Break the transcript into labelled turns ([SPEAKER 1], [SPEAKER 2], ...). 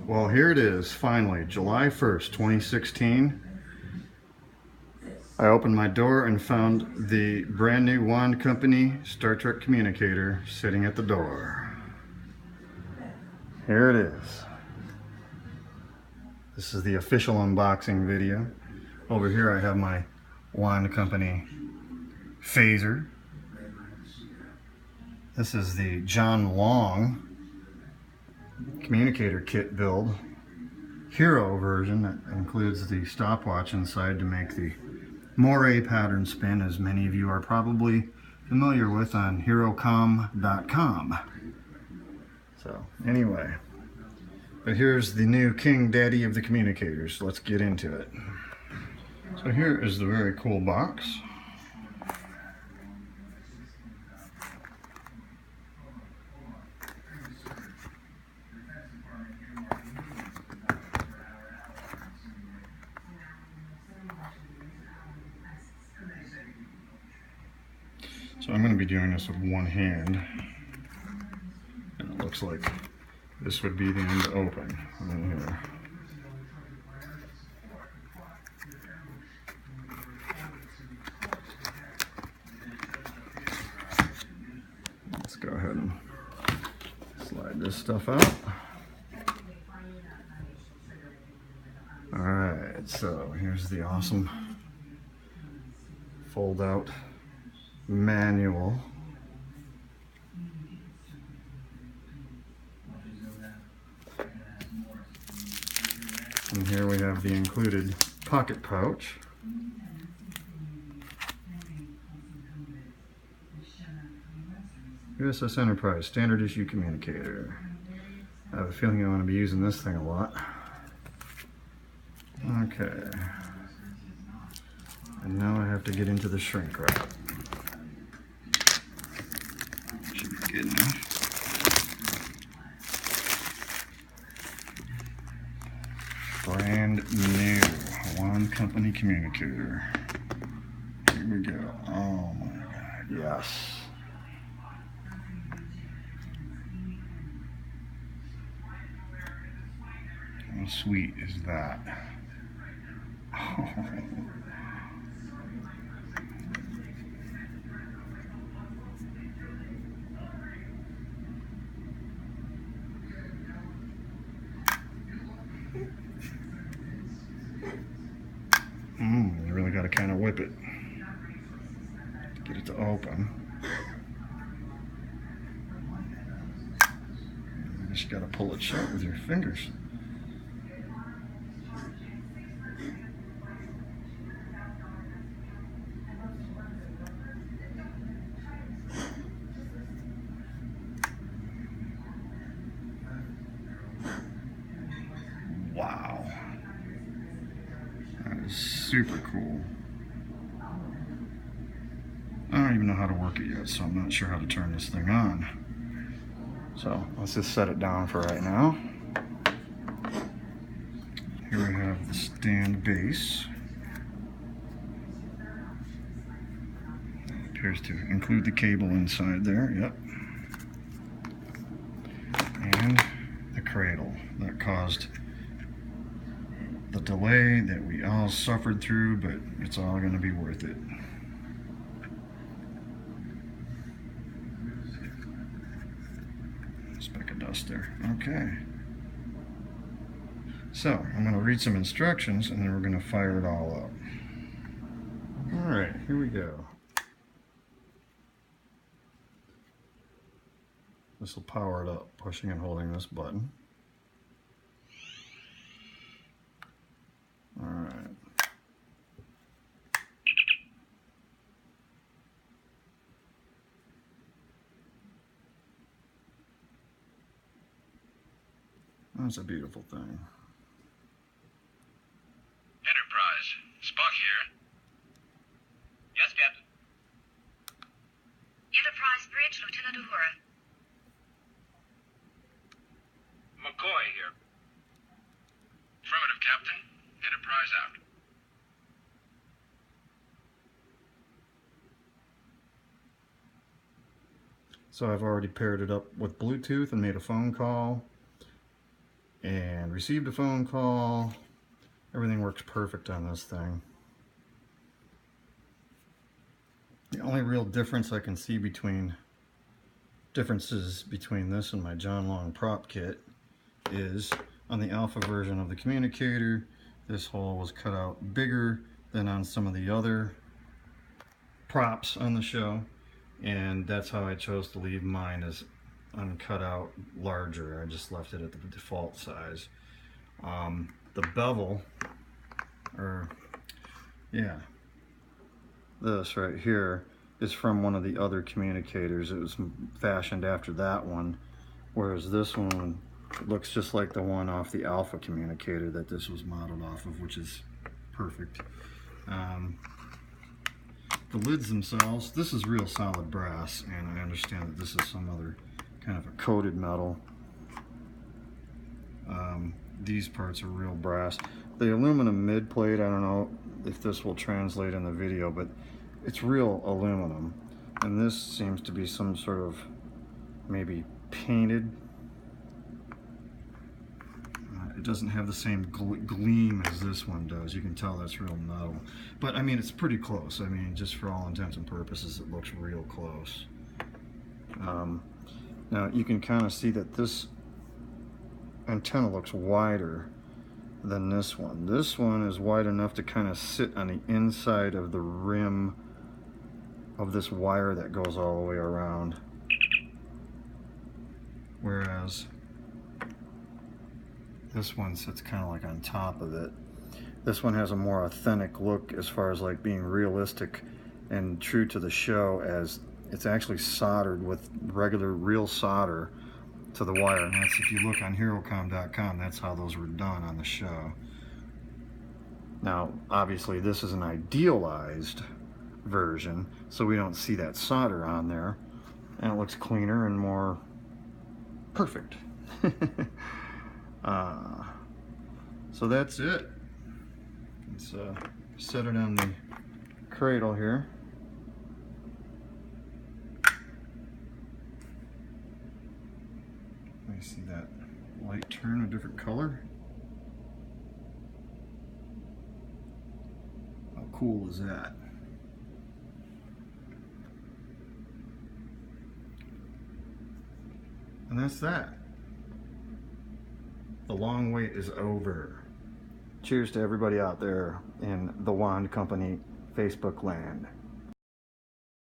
[SPEAKER 1] Well, here it is, finally, July 1st, 2016. I opened my door and found the brand new Wand Company Star Trek Communicator sitting at the door. Here it is. This is the official unboxing video. Over here I have my Wand Company phaser. This is the John Long Communicator kit build. Hero version that includes the stopwatch inside to make the moire pattern spin, as many of you are probably familiar with on herocom.com. So anyway, but here's the new King Daddy of the communicators. Let's get into it. So here is the very cool box. So I'm going to be doing this with one hand, and it looks like this would be the end open right here. Let's go ahead and slide this stuff out. Alright, so here's the awesome fold out manual. And here we have the included pocket pouch. USS Enterprise Standard Issue Communicator. I have a feeling I want to be using this thing a lot. Okay. And now I have to get into the shrink wrap. Should be good enough. Brand new Wand Company Communicator. Here we go. Oh my God, yes. How sweet is that? Oh. You really got to kind of whip it to get it to open. You just got to pull it shut with your fingers. Wow. That is super cool. I don't even know how to work it yet, so I'm not sure how to turn this thing on. So let's just set it down for right now. Here we have the stand base. It appears to include the cable inside there, yep. And the cradle that caused the delay that we all suffered through, but it's all going to be worth it. Speck of dust there. Okay. So I'm going to read some instructions and then we're going to fire it all up. Alright, here we go. This will power it up, pushing and holding this button. Alright. That's a beautiful thing.
[SPEAKER 2] Enterprise, Spock here. Yes, Captain.
[SPEAKER 3] Enterprise Bridge, Lieutenant Uhura.
[SPEAKER 2] McCoy here. Affirmative, Captain. Enterprise out.
[SPEAKER 1] So I've already paired it up with Bluetooth and made a phone call. and received a phone call. Everything works perfect on this thing. The only real differences between this and my John Long prop kit is on the alpha version of the Communicator, this hole was cut out bigger than on some of the other props on the show, and that's how I chose to leave mine, as uncut out larger. I just left it at the default size. The bevel, this right here is from one of the other Communicators. It was fashioned after that one, whereas this one looks just like the one off the Alpha Communicator that this was modeled off of, which is perfect. The lids themselves, this is real solid brass, and I understand that this is some other kind of a coated metal. These parts are real brass. The aluminum mid plate, I don't know if this will translate in the video, but it's real aluminum. And this seems to be some sort of maybe painted. It doesn't have the same gleam as this one does. You can tell that's real metal. But I mean, it's pretty close. I mean, just for all intents and purposes, it looks real close. Now you can kind of see that this antenna looks wider than this one. This one is wide enough to kind of sit on the inside of the rim of this wire that goes all the way around. Whereas this one sits kind of like on top of it. This one has a more authentic look as far as like being realistic and true to the show, as it's actually soldered with regular real solder to the wire. And that's, if you look on HeroCom.com, that's how those were done on the show. Now obviously this is an idealized version, so we don't see that solder on there, and it looks cleaner and more perfect. So that's it. Let's set it on the cradle here. Let me see that light turn a different color. How cool is that? And that's that. The long wait is over. Cheers to everybody out there in the Wand Company Facebook land.